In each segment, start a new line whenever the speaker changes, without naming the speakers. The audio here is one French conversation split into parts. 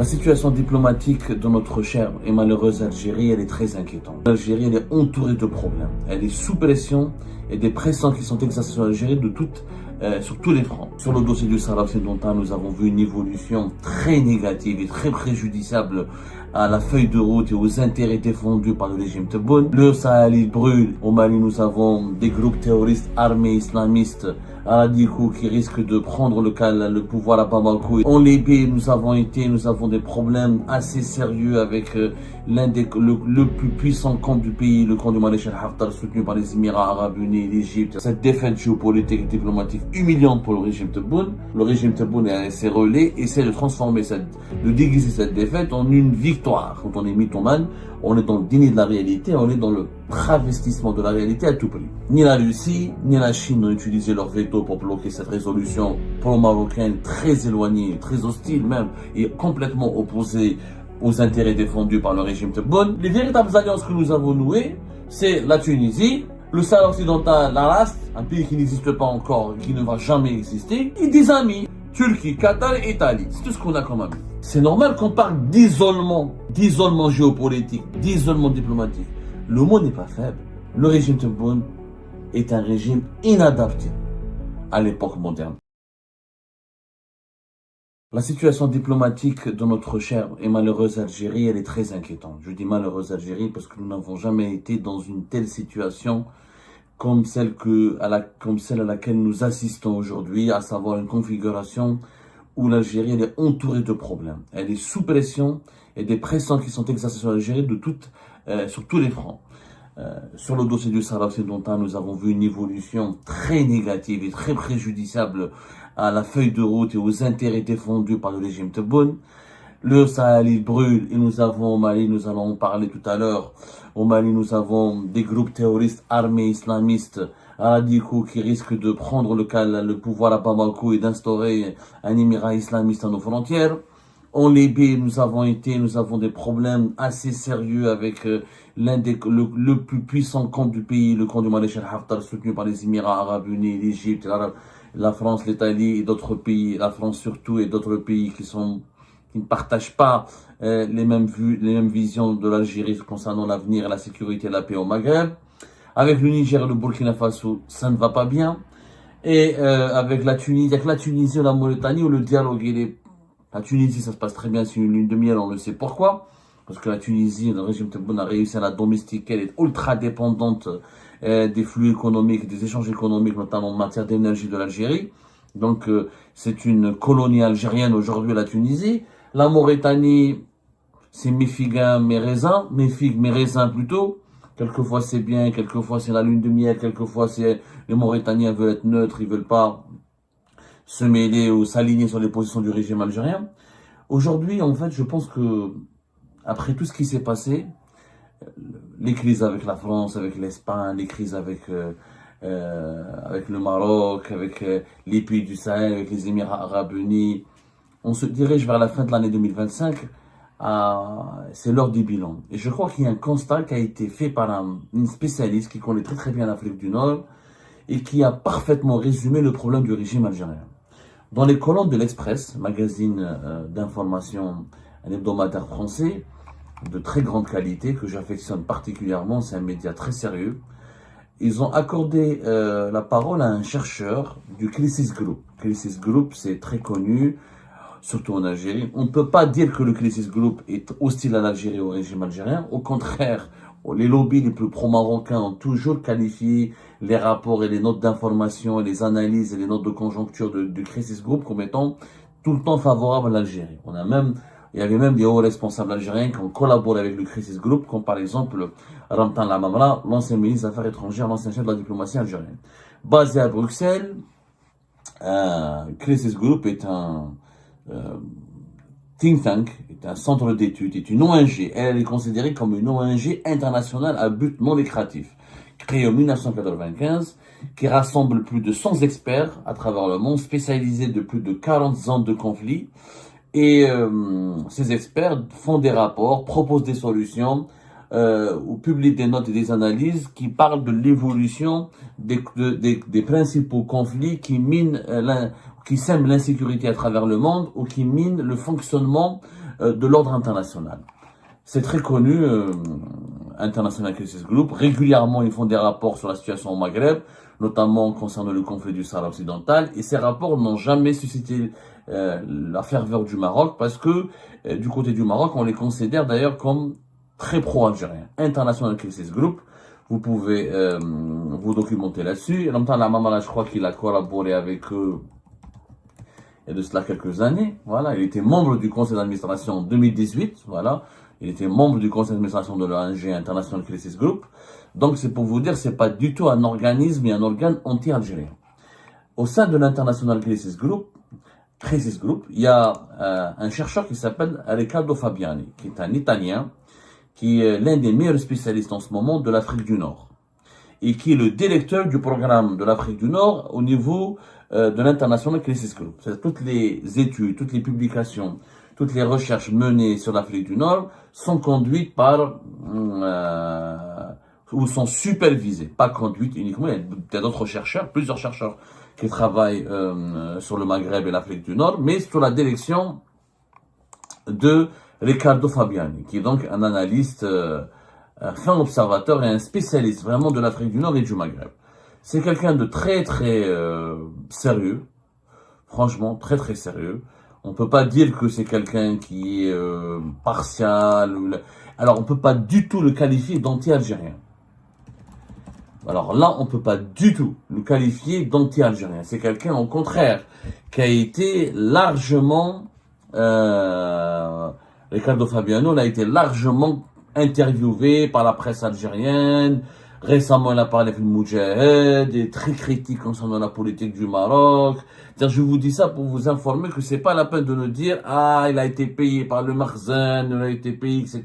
La situation diplomatique de notre chère et malheureuse Algérie, elle est très inquiétante. L'Algérie, elle est entourée de problèmes. Elle est sous pression et des pressions qui sont exercées sur l'Algérie sur tous les fronts. Sur le dossier du Sahara occidental, nous avons vu une évolution très négative et très préjudiciable à la feuille de route et aux intérêts défendus par le régime Tebboune. Le Sahel, il brûle. Au Mali, nous avons des groupes terroristes armés islamistes radicaux qui risquent de prendre le pouvoir à Bamako. En Libye, nous avons des problèmes assez sérieux avec le plus puissant camp du pays, le camp du maréchal Haftar, soutenu par les Émirats Arabes Unis et l'Égypte. Cette défaite géopolitique et diplomatique humiliante pour le régime Tebboune. Le régime Tebboune et ses relais essaient de déguiser cette défaite en une victoire. Quand on est mythomane, on est dans le déni de la réalité, on est dans le travestissement de la réalité à tout prix. Ni la Russie, ni la Chine n'ont utilisé leur veto pour bloquer cette résolution pro-marocaine très éloignée, très hostile même, et complètement opposée aux intérêts défendus par le régime Tebboune. Les véritables alliances que nous avons nouées, c'est la Tunisie, le Sahel occidental, la RAST, un pays qui n'existe pas encore, qui ne va jamais exister, et des amis, Turquie, Qatar et Italie. C'est tout ce qu'on a comme amis. C'est normal qu'on parle d'isolement géopolitique, d'isolement diplomatique. Le mot n'est pas faible. Le régime Tebboune est un régime inadapté à l'époque moderne. La situation diplomatique de notre chère et malheureuse Algérie, elle est très inquiétante. Je dis malheureuse Algérie parce que nous n'avons jamais été dans une telle situation comme celle à laquelle nous assistons aujourd'hui, à savoir une configuration où l'Algérie est entourée de problèmes. Elle est sous pression et des pressions qui sont exercées sur l'Algérie sur tous les fronts. Sur le dossier du Sahara occidental, nous avons vu une évolution très négative et très préjudiciable à la feuille de route et aux intérêts défendus par le régime Tebboune. Le Sahel, il brûle et nous avons au Mali, nous allons en parler tout à l'heure, au Mali, nous avons des groupes terroristes armés islamistes radicaux qui risquent de prendre le pouvoir à Bamako et d'instaurer un émirat islamiste à nos frontières. En Libye, nous avons des problèmes assez sérieux avec le plus puissant camp du pays, le camp du maréchal Haftar, soutenu par les Émirats Arabes Unis, l'Égypte, la France, l'Italie et d'autres pays, la France surtout et d'autres pays qui ne partagent pas les mêmes visions de l'Algérie concernant l'avenir, la sécurité et la paix au Maghreb. Avec le Niger et le Burkina Faso, ça ne va pas bien. Et avec la Tunisie, il n'y a que la Tunisie et la Mauritanie où le dialogue La Tunisie, ça se passe très bien, c'est une lune de miel, on le sait pourquoi. Parce que la Tunisie, le régime Tebboune a réussi à la domestiquer, elle est ultra dépendante des flux économiques, des échanges économiques, notamment en matière d'énergie de l'Algérie. Donc, c'est une colonie algérienne aujourd'hui, la Tunisie. La Mauritanie, c'est mes figues, mes raisins plutôt. Quelquefois c'est bien, quelquefois c'est la lune de miel, quelquefois les Mauritaniens veulent être neutres, ils veulent pas se mêler ou s'aligner sur les positions du régime algérien. Aujourd'hui, en fait, je pense que après tout ce qui s'est passé, les crises avec la France, avec l'Espagne, les crises avec le Maroc, avec les pays du Sahel, avec les Émirats Arabes Unis, on se dirige vers la fin de l'année 2025. C'est l'heure du bilan. Et je crois qu'il y a un constat qui a été fait par une spécialiste qui connaît très très bien l'Afrique du Nord et qui a parfaitement résumé le problème du régime algérien. Dans les colonnes de l'Express, magazine d'information, un hebdomadaire français de très grande qualité que j'affectionne particulièrement, c'est un média très sérieux, ils ont accordé la parole à un chercheur du Crisis Group. Crisis Group, c'est très connu, surtout en Algérie. On ne peut pas dire que le Crisis Group est hostile à l'Algérie, au régime algérien. Au contraire, les lobbies les plus pro-marocains ont toujours qualifié les rapports et les notes d'information, et les analyses et les notes de conjoncture du Crisis Group comme étant tout le temps favorables à l'Algérie. Il y avait même des hauts responsables algériens qui ont collaboré avec le Crisis Group, comme par exemple Ramtan Lamamra, l'ancien ministre des Affaires étrangères, l'ancien chef de la diplomatie algérienne. Basé à Bruxelles, Crisis Group est un think tank, est un centre d'études, est une ONG. Elle est considérée comme une ONG internationale à but non lucratif, créée en 1995, qui rassemble plus de 100 experts à travers le monde, spécialisés de plus de 40 zones de conflit. Et ces experts font des rapports, proposent des solutions, ou publient des notes et des analyses qui parlent de l'évolution des principaux conflits qui sèment l'insécurité à travers le monde ou qui minent le fonctionnement de l'ordre international. C'est très connu, International Crisis Group. Régulièrement, ils font des rapports sur la situation au Maghreb, notamment concernant le conflit du Sahara occidental. Et ces rapports n'ont jamais suscité la ferveur du Maroc parce que du côté du Maroc, on les considère d'ailleurs comme très pro-algériens. International Crisis Group, vous pouvez vous documenter là-dessus. En même temps, la Mamala, je crois qu'il a collaboré avec eux il y a de cela quelques années. Voilà, il était membre du conseil d'administration en 2018. Voilà. Il était membre du conseil d'administration de l'ONG International Crisis Group. Donc, c'est pour vous dire, c'est pas du tout un organisme et un organe anti-algérien. Au sein de l'International Crisis Group, il y a un chercheur qui s'appelle Riccardo Fabiani, qui est un Italien, qui est l'un des meilleurs spécialistes en ce moment de l'Afrique du Nord, et qui est le directeur du programme de l'Afrique du Nord au niveau de l'International Crisis Group. C'est toutes les études, toutes les publications, toutes les recherches menées sur l'Afrique du Nord sont conduites par ou sont supervisées, pas conduites uniquement. Il y a d'autres chercheurs, plusieurs chercheurs qui travaillent sur le Maghreb et l'Afrique du Nord, mais sous la direction de Riccardo Fabiani, qui est donc un analyste, un fin observateur et un spécialiste vraiment de l'Afrique du Nord et du Maghreb. C'est quelqu'un de très très sérieux, franchement très très sérieux. On peut pas dire que c'est quelqu'un qui est partial. Alors on peut pas du tout le qualifier d'anti-algérien. Alors là, on peut pas du tout le qualifier d'anti-algérien. C'est quelqu'un au contraire qui a été largement Riccardo Fabiano a été largement interviewé par la presse algérienne. Récemment, il a parlé avec le Moudjahed, et très critique concernant la politique du Maroc. Je vous dis ça pour vous informer que c'est pas la peine de nous dire, ah, il a été payé par le Makhzen, il a été payé, etc.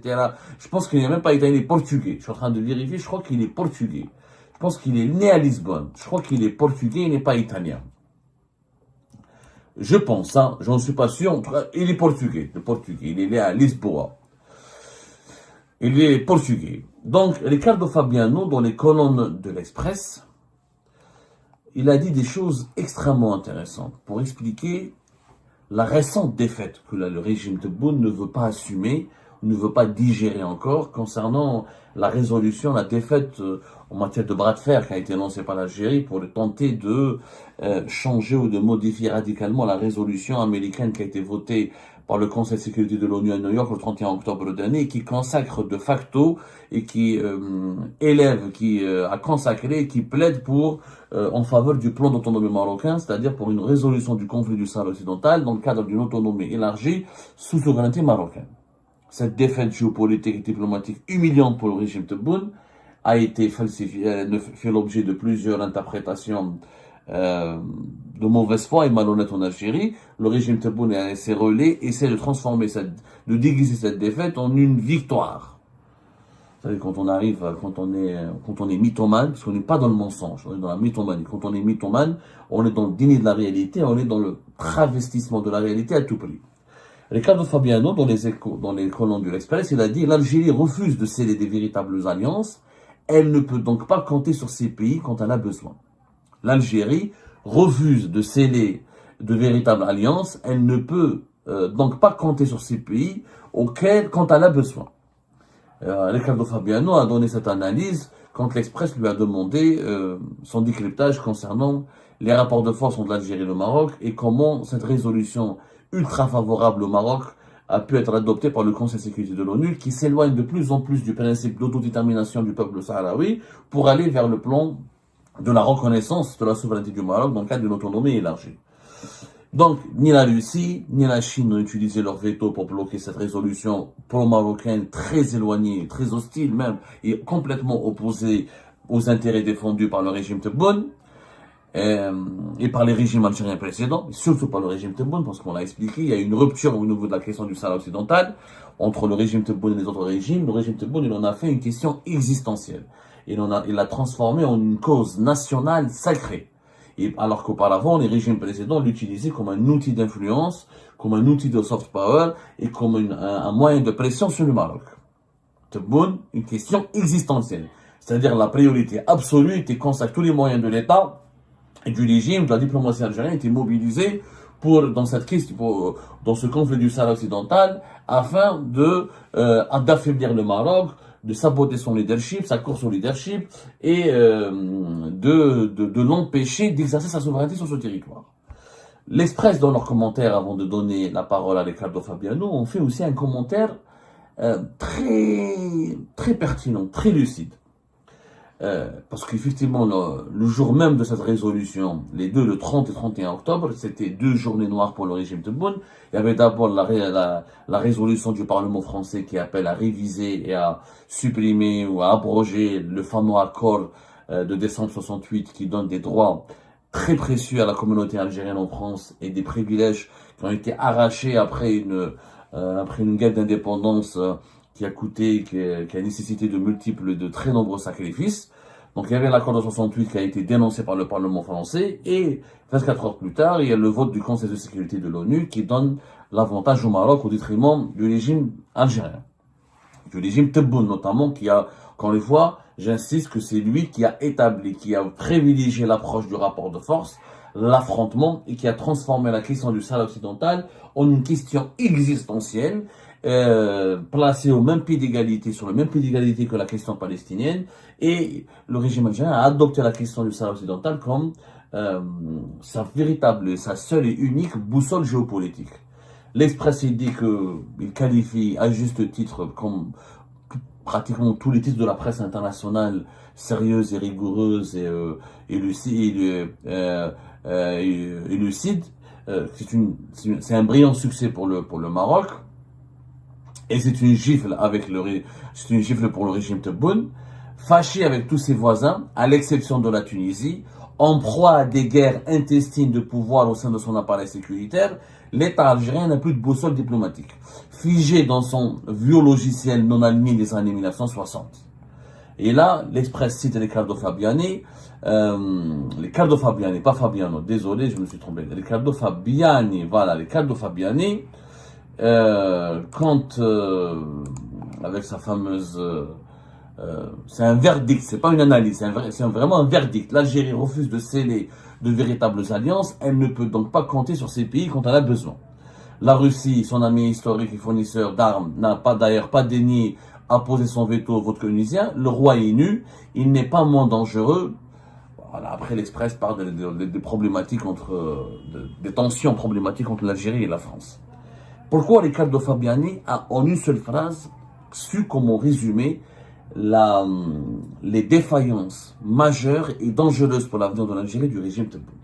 Je pense qu'il n'est même pas italien, il est portugais. Je suis en train de vérifier, je crois qu'il est portugais. Je pense qu'il est né à Lisbonne. Je crois qu'il est portugais, il n'est pas italien. Je pense, hein, j'en suis pas sûr. En tout cas, il est portugais, le portugais. Il est né à Lisboa. Il est portugais. Donc, Riccardo Fabiano, dans les colonnes de l'Express, il a dit des choses extrêmement intéressantes pour expliquer la récente défaite que le régime Tebboune ne veut pas assumer, ne veut pas digérer encore concernant la résolution, la défaite en matière de bras de fer qui a été lancée par l'Algérie pour tenter de changer ou de modifier radicalement la résolution américaine qui a été votée par le Conseil de sécurité de l'ONU à New York le 31 octobre dernier, qui consacre de facto et qui a consacré et qui plaide pour en faveur du plan d'autonomie marocain, c'est-à-dire pour une résolution du conflit du Sahara occidental dans le cadre d'une autonomie élargie sous souveraineté marocaine. Cette défaite géopolitique et diplomatique humiliante pour le régime Tebboune a été falsifiée, fait l'objet de plusieurs interprétations de mauvaise foi et malhonnête en Algérie. Le régime Tebboune et ses relais essaie de transformer de déguiser cette défaite en une victoire. Vous savez, quand on est mythomane, parce qu'on n'est pas dans le mensonge, on est dans la mythomanie. Quand on est mythomane, on est dans le déni de la réalité, on est dans le travestissement de la réalité à tout prix. Riccardo Fabiano, dans les colonnes de l'Express, il a dit: l'Algérie refuse de sceller des véritables alliances, elle ne peut donc pas compter sur ces pays quand elle a besoin. L'Algérie refuse de sceller de véritables alliances, elle ne peut donc pas compter sur ces pays quand elle a besoin. Riccardo Fabiano a donné cette analyse quand l'Express lui a demandé son décryptage concernant les rapports de force entre l'Algérie et le Maroc et comment cette résolution ultra favorable au Maroc a pu être adoptée par le Conseil de sécurité de l'ONU, qui s'éloigne de plus en plus du principe d'autodétermination du peuple sahraoui pour aller vers le plan de la reconnaissance de la souveraineté du Maroc dans le cadre d'une autonomie élargie. Donc, ni la Russie, ni la Chine n'ont utilisé leur veto pour bloquer cette résolution pro-marocaine très éloignée, très hostile même, et complètement opposée aux intérêts défendus par le régime Tebboune et par les régimes algériens précédents, surtout par le régime Tebboune, parce qu'on l'a expliqué, il y a une rupture au niveau de la question du Sahara occidental entre le régime Tebboune et les autres régimes. Le régime Tebboune, il en a fait une question existentielle. Il l'a transformé en une cause nationale sacrée. Et alors qu'auparavant, les régimes précédents l'utilisaient comme un outil d'influence, comme un outil de soft power et comme un moyen de pression sur le Maroc. Tebboune, une question existentielle. C'est-à-dire la priorité absolue était consacrée, tous les moyens de l'État et du régime, de la diplomatie algérienne étaient mobilisés dans cette crise, dans ce conflit du Sahara occidental, afin d'affaiblir le Maroc, de saboter son leadership, sa course au leadership, et de l'empêcher d'exercer sa souveraineté sur ce territoire. L'Express, dans leurs commentaires, avant de donner la parole à Riccardo Fabiano, ont fait aussi un commentaire très pertinent, très lucide. Parce qu'effectivement, le jour même de cette résolution, le 30 et 31 octobre, c'était 2 journées noires pour le régime Tebboune. Il y avait d'abord la résolution du Parlement français qui appelle à réviser et à supprimer ou à abroger le fameux accord de décembre 68 qui donne des droits très précieux à la communauté algérienne en France et des privilèges qui ont été arrachés après une guerre d'indépendance qui a nécessité de très nombreux sacrifices. Donc il y avait l'accord de 68 qui a été dénoncé par le Parlement français et 24 heures plus tard, il y a le vote du Conseil de sécurité de l'ONU qui donne l'avantage au Maroc au détriment du régime algérien. Du régime Tebboune notamment qui a, encore une fois, j'insiste que c'est lui qui a privilégié l'approche du rapport de force, l'affrontement et qui a transformé la question du Sahel occidental en une question existentielle placé sur le même pied d'égalité que la question palestinienne, et le régime algérien a adopté la question du Sahara occidental comme sa seule et unique boussole géopolitique. L'Express il qualifie à juste titre, comme pratiquement tous les titres de la presse internationale sérieuse et rigoureuse et lucide, c'est un brillant succès pour le Maroc. Et c'est une gifle pour le régime Tebboune, fâché avec tous ses voisins, à l'exception de la Tunisie, en proie à des guerres intestines de pouvoir au sein de son appareil sécuritaire. L'État algérien n'a plus de boussole diplomatique, figé dans son vieux logiciel non aligné des années 1960. Et là, l'Express cite Riccardo Fabiani, pas Fabiano, désolé, je me suis trompé, Riccardo Fabiani, avec sa fameuse, c'est un verdict, c'est pas une analyse, c'est vraiment un verdict. L'Algérie refuse de sceller de véritables alliances, elle ne peut donc pas compter sur ces pays quand elle a besoin. La Russie, son ami historique et fournisseur d'armes, n'a d'ailleurs pas daigné apposer son veto au vote tunisien. Le roi est nu, il n'est pas moins dangereux. Voilà, après l'Express parle des problématiques des tensions problématiques entre l'Algérie et la France. Pourquoi Riccardo Fabiani a, en une seule phrase, su comment résumer les défaillances majeures et dangereuses pour l'avenir de l'Algérie du régime Tebboune.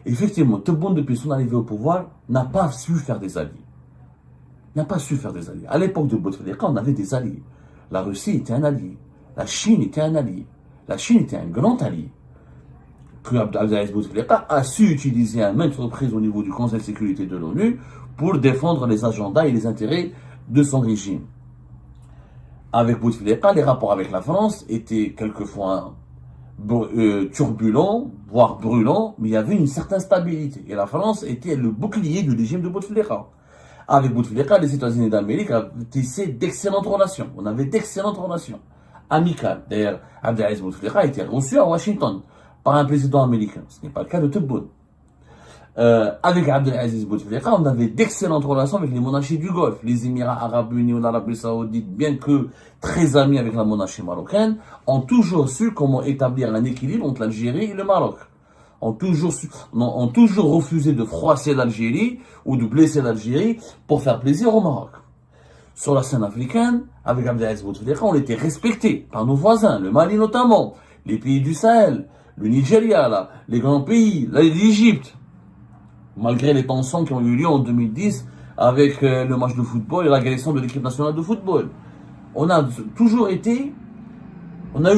Effectivement, Tebboune, depuis son arrivée au pouvoir, n'a pas su faire des alliés. À l'époque de Bouteflika, on avait des alliés. La Russie était un allié. La Chine était un allié. La Chine était un grand allié. Que Abdelaziz Bouteflika a su utiliser à maintes reprises au niveau du Conseil de sécurité de l'ONU pour défendre les agendas et les intérêts de son régime. Avec Bouteflika, les rapports avec la France étaient quelquefois turbulents, voire brûlants, mais il y avait une certaine stabilité. Et la France était le bouclier du régime de Bouteflika. Avec Bouteflika, les États-Unis d'Amérique avaient tissé d'excellentes relations. On avait d'excellentes relations amicales. D'ailleurs, Abdelaziz Bouteflika a été reçu à Washington par un président américain. Ce n'est pas le cas de Tebboune. Avec Abdelaziz Bouteflika, on avait d'excellentes relations avec les monarchies du Golfe. Les Émirats Arabes Unis ou l'Arabie Saoudite, bien que très amis avec la monarchie marocaine, ont toujours su comment établir un équilibre entre l'Algérie et le Maroc. Ont toujours refusé de froisser l'Algérie ou de blesser l'Algérie pour faire plaisir au Maroc. Sur la scène africaine, avec Abdelaziz Bouteflika, on était respecté par nos voisins, le Mali notamment, les pays du Sahel, le Nigeria, les grands pays, l'Égypte. Malgré les tensions qui ont eu lieu en 2010 avec le match de football et l'agression de l'équipe nationale de football. On a eu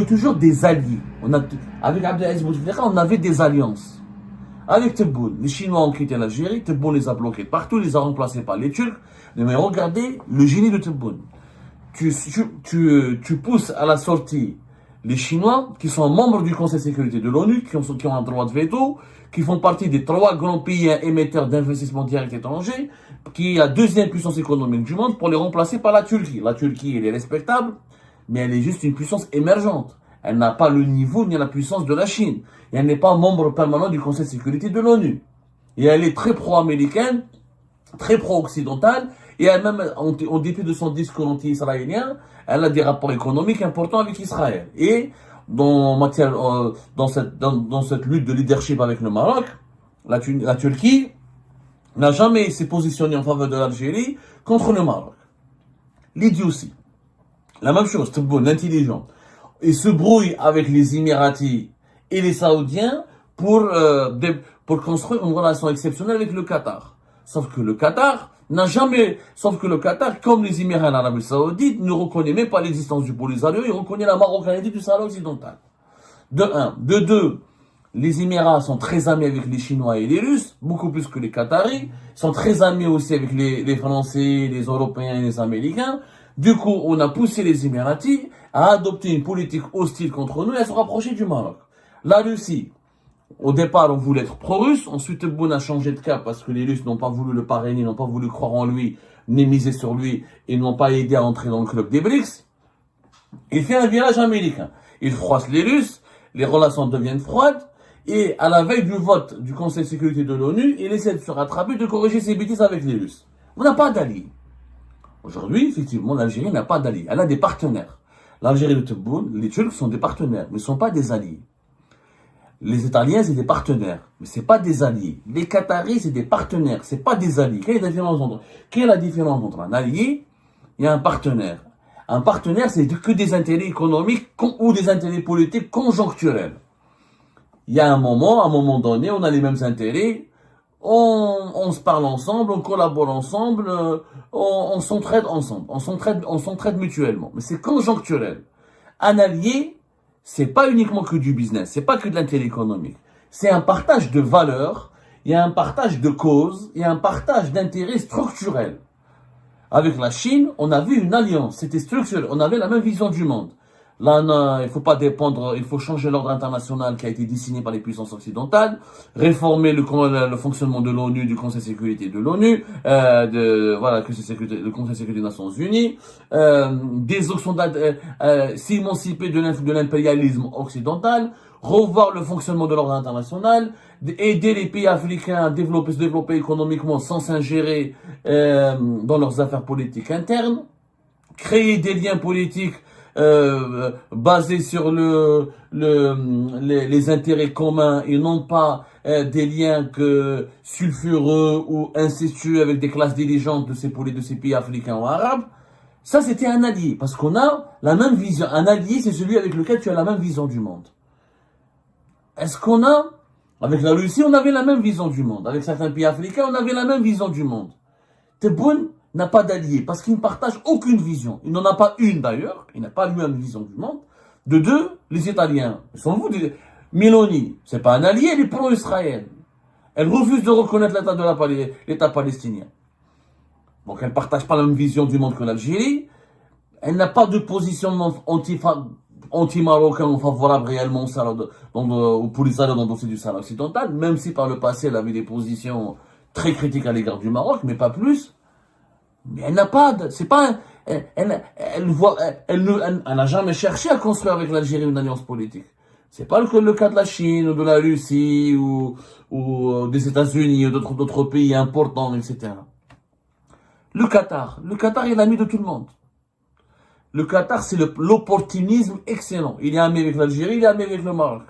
toujours des alliés. Avec Abdelaziz Bouteflika, on avait des alliances. Avec Tebboune, les Chinois ont quitté l'Algérie, Tebboune les a bloqués partout, les a remplacés par les Turcs. Mais regardez le génie de Tebboune. Tu pousses à la sortie les Chinois, qui sont membres du Conseil de sécurité de l'ONU, qui ont un droit de veto, qui font partie des 3 grands pays émetteurs d'investissements directs étrangers, qui est la 2e puissance économique du monde, pour les remplacer par la Turquie. La Turquie, elle est respectable, mais elle est juste une puissance émergente. Elle n'a pas le niveau ni la puissance de la Chine. Et elle n'est pas membre permanent du Conseil de sécurité de l'ONU. Et elle est très pro-américaine, très pro-occidentale, et elle-même, en dépit de son discours anti-israélien, elle a des rapports économiques importants avec Israël. Et dans cette lutte de leadership avec le Maroc, la Turquie n'a jamais s'est positionnée en faveur de l'Algérie contre le Maroc. L'idiotie. La même chose, l'intelligent. Il se brouille avec les Émiratis et les Saoudiens pour construire une relation exceptionnelle avec le Qatar. Sauf que le Qatar, comme les Émirats et l'Arabie Saoudite, ne reconnaît même pas l'existence du Polisario, il reconnaît la marocanité du Sahara occidental. De un. De deux, les Émirats sont très amis avec les Chinois et les Russes, beaucoup plus que les Qataris. Ils sont très amis aussi avec les Français, les Européens et les Américains. Du coup, on a poussé les Émiratis à adopter une politique hostile contre nous et à se rapprocher du Maroc. La Russie, au départ, on voulait être pro-russe. Ensuite, Tebboune a changé de cap parce que les Russes n'ont pas voulu le parrainer, n'ont pas voulu croire en lui, ni miser sur lui, et n'ont pas aidé à entrer dans le club des BRICS. Il fait un virage américain. Il froisse les Russes, les relations deviennent froides, et à la veille du vote du Conseil de sécurité de l'ONU, il essaie de se rattraper, de corriger ses bêtises avec les Russes. On n'a pas d'alliés. Aujourd'hui, effectivement, l'Algérie n'a pas d'alliés. Elle a des partenaires. L'Algérie de Tebboune, les Turcs sont des partenaires, mais ne sont pas des alliés. Les Italiens, c'est des partenaires, mais c'est pas des alliés. Les Qataris, c'est des partenaires, c'est pas des alliés. Quelle est la différence entre un allié et un partenaire? Un partenaire, c'est que des intérêts économiques ou des intérêts politiques conjoncturels. Il y a un moment donné, on a les mêmes intérêts, on se parle ensemble, on collabore ensemble, on s'entraide ensemble, on s'entraide mutuellement. Mais c'est conjoncturel. Un allié, c'est pas uniquement que du business, c'est pas que de l'intérêt économique. C'est un partage de valeurs, il y a un partage de causes, il y a un partage d'intérêts structurels. Avec la Chine, on avait une alliance, c'était structurel, on avait la même vision du monde. Là, il faut pas dépendre, il faut changer l'ordre international qui a été dessiné par les puissances occidentales, réformer le fonctionnement de l'ONU, du Conseil de sécurité de l'ONU, le Conseil de sécurité des Nations Unies, s'émanciper de l'impérialisme occidental, revoir le fonctionnement de l'ordre international, aider les pays africains à se développer économiquement sans s'ingérer dans leurs affaires politiques internes, créer des liens politiques basés sur les intérêts communs et non pas des liens sulfureux ou incestueux avec des classes dirigeantes de ces pays africains ou arabes. Ça, c'était un allié, parce qu'on a la même vision. Un allié, c'est celui avec lequel tu as la même vision du monde. Est-ce qu'on a, avec la Russie, on avait la même vision du monde. Avec certains pays africains, on avait la même vision du monde. Tebboune n'a pas d'allié, parce qu'il ne partage aucune vision. Il n'en a pas une d'ailleurs, il n'a pas lui-même une vision du monde. De deux, les Italiens, Meloni, c'est pas un allié, elle est pro-Israël. Elle refuse de reconnaître l'État palestinien. Donc elle ne partage pas la même vision du monde que l'Algérie. Elle n'a pas de positionnement anti-marocain ou favorable réellement au Polisario dans le dossier du Sahara occidental, même si par le passé elle avait des positions très critiques à l'égard du Maroc, mais pas plus. Mais elle n'a pas elle n'a jamais cherché à construire avec l'Algérie une alliance politique. C'est pas le cas de la Chine, ou de la Russie, ou des États-Unis, ou d'autres pays importants, etc. Le Qatar est l'ami de tout le monde. Le Qatar, c'est l'opportunisme excellent. Il est ami avec l'Algérie, il est ami avec le Maroc.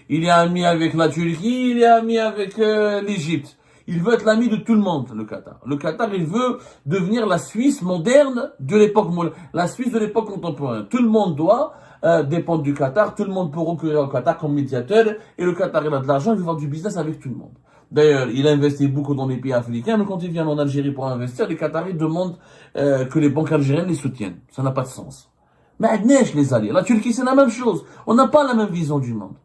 Il est ami avec la Turquie, il est ami avec l'Égypte. Il veut être l'ami de tout le monde, le Qatar. Le Qatar, il veut devenir la Suisse moderne de l'époque, la Suisse de l'époque contemporaine. Tout le monde doit dépendre du Qatar, tout le monde peut recourir au Qatar comme médiateur, et le Qatar, il a de l'argent, il veut faire du business avec tout le monde. D'ailleurs, il investit beaucoup dans les pays africains, mais quand il vient en Algérie pour investir, les Qataris demandent que les banques algériennes les soutiennent. Ça n'a pas de sens. Mais Adnesh, les alliés. La Turquie, c'est la même chose. On n'a pas la même vision du monde.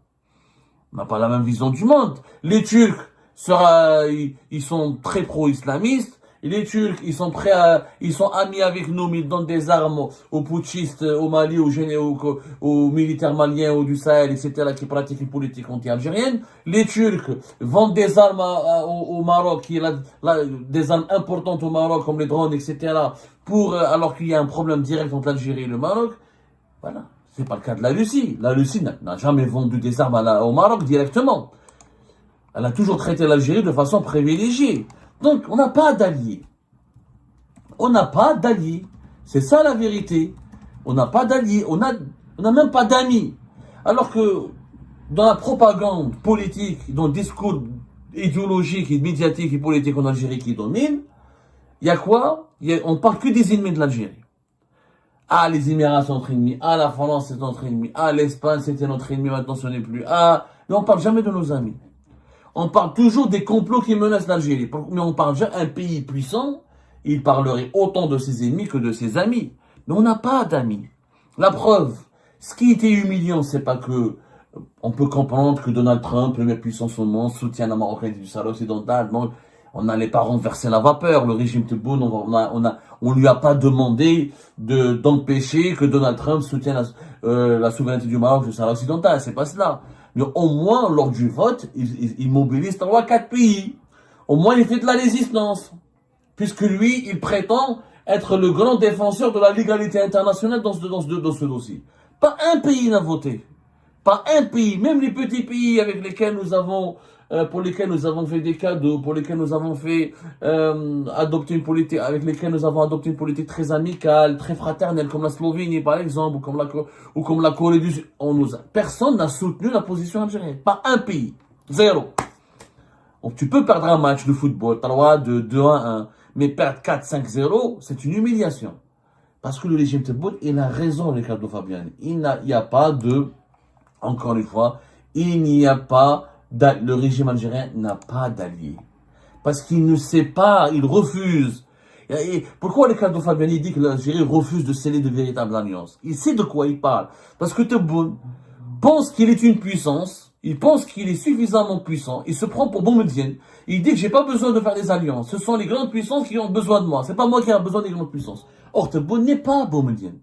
On n'a pas la même vision du monde. Les Turcs, ils sont très pro-islamistes. Et les Turcs, ils sont amis avec nous, mais ils donnent des armes aux putschistes au Mali, aux militaires maliens ou du Sahel, etc., qui pratiquent une politique anti-algérienne. Les Turcs vendent des armes au Maroc, des armes importantes au Maroc, comme les drones, etc., alors qu'il y a un problème direct entre l'Algérie et le Maroc. Voilà. C'est pas le cas de la Russie. La Russie n'a jamais vendu des armes au Maroc directement. Elle a toujours traité l'Algérie de façon privilégiée. Donc, on n'a pas d'alliés. On n'a pas d'alliés. C'est ça la vérité. On n'a pas d'alliés. On n'a même pas d'amis. Alors que dans la propagande politique, dans le discours idéologique et médiatique et politique en Algérie qui domine, il y a quoi? On parle que des ennemis de l'Algérie. Ah, les Émirats sont notre ennemi. Ah, la France c'est notre ennemi. Ah, l'Espagne c'était notre ennemi, maintenant ce n'est plus. Ah, mais on parle jamais de nos amis. On parle toujours des complots qui menacent l'Algérie. Mais on parle jamais d'un pays puissant. Il parlerait autant de ses ennemis que de ses amis. Mais on n'a pas d'amis. La preuve, ce qui était humiliant, c'est pas que on peut comprendre que Donald Trump, le mec puissant au monde, soutient la marocanité du Sahara occidental. Non, on n'allait pas renverser la vapeur. Le régime Tebboune, on lui a pas demandé d'empêcher que Donald Trump soutienne la souveraineté du Maroc du Sahara occidental. C'est pas cela. Mais au moins, lors du vote, il mobilise 3-4 pays. Au moins, il fait de la résistance. Puisque lui, il prétend être le grand défenseur de la légalité internationale dans ce dossier. Pas un pays n'a voté. Pas un pays, même les petits pays avec lesquels nous avons, pour lesquels nous avons fait des cadeaux, pour lesquels nous avons fait adopter une politique, avec lesquels nous avons adopté une politique très amicale, très fraternelle, comme la Slovénie par exemple, ou comme la Corée du Sud. Personne n'a soutenu la position algérienne. Pas un pays. Zéro. Donc, tu peux perdre un match de football, 3-2, 2-1, mais perdre 4-5-0, c'est une humiliation. Parce que le régime Tebboune, il a raison, Ricardo Fabiani. Il n'y a pas de, encore une fois, le régime algérien n'a pas d'alliés. Parce qu'il ne sait pas, il refuse. Et pourquoi Ricardo Fabiani dit que l'Algérie refuse de sceller de véritables alliances? Il sait de quoi il parle. Parce que Tebboune pense qu'il est une puissance. Il pense qu'il est suffisamment puissant. Il se prend pour Boumediene. Il dit que j'ai pas besoin de faire des alliances. Ce sont les grandes puissances qui ont besoin de moi. C'est pas moi qui ai besoin des grandes puissances. Or, Tebboune n'est pas Boumediene.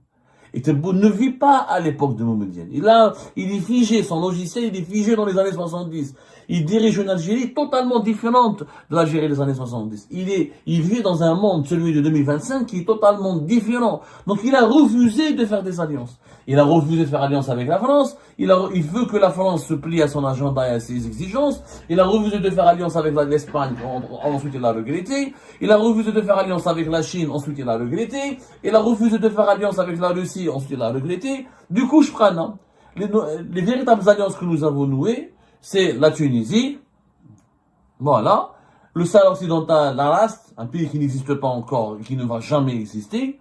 Et Tebboune ne vit pas à l'époque de Boumediene. Il est figé, son logiciel, il est figé dans les années 70. Il dirige une Algérie totalement différente de l'Algérie des années 70. Il vit dans un monde, celui de 2025, qui est totalement différent. Donc, il a refusé de faire des alliances. Il a refusé de faire alliance avec la France. Il veut que la France se plie à son agenda et à ses exigences. Il a refusé de faire alliance avec l'Espagne. Ensuite, il a regretté. Il a refusé de faire alliance avec la Chine. Ensuite, il a regretté. Il a refusé de faire alliance avec la Russie. Ensuite, il a regretté. Du coup, je prends, les véritables alliances que nous avons nouées, c'est la Tunisie. Voilà. Le Sahara occidental, l'Arast, un pays qui n'existe pas encore et qui ne va jamais exister.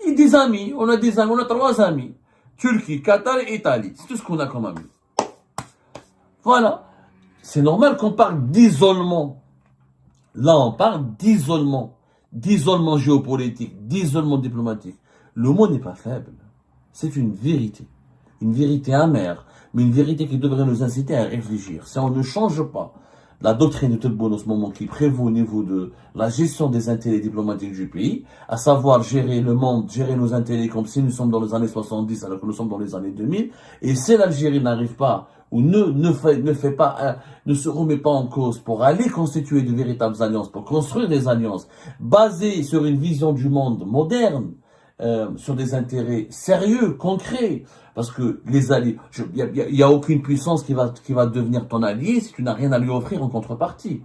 Et des amis. On a 3 amis. Turquie, Qatar et Italie. C'est tout ce qu'on a comme amis. Voilà. C'est normal qu'on parle d'isolement. Là, on parle d'isolement. D'isolement géopolitique, d'isolement diplomatique. Le mot n'est pas faible. C'est une vérité. Une vérité amère. Mais une vérité qui devrait nous inciter à réfléchir. Si on ne change pas la doctrine de Tebboune en ce moment qui prévaut au niveau de la gestion des intérêts diplomatiques du pays, à savoir gérer le monde, gérer nos intérêts comme si nous sommes dans les années 70 alors que nous sommes dans les années 2000, et si l'Algérie n'arrive pas ou ne se remet pas en cause pour aller constituer de véritables alliances, pour construire des alliances basées sur une vision du monde moderne, sur des intérêts sérieux, concrets, parce que les alliés, il y a aucune puissance qui va devenir ton allié si tu n'as rien à lui offrir en contrepartie.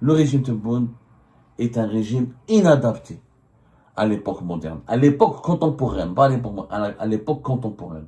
Le régime Tebboune est un régime inadapté à l'époque moderne, à l'époque contemporaine, pas à l'époque contemporaine.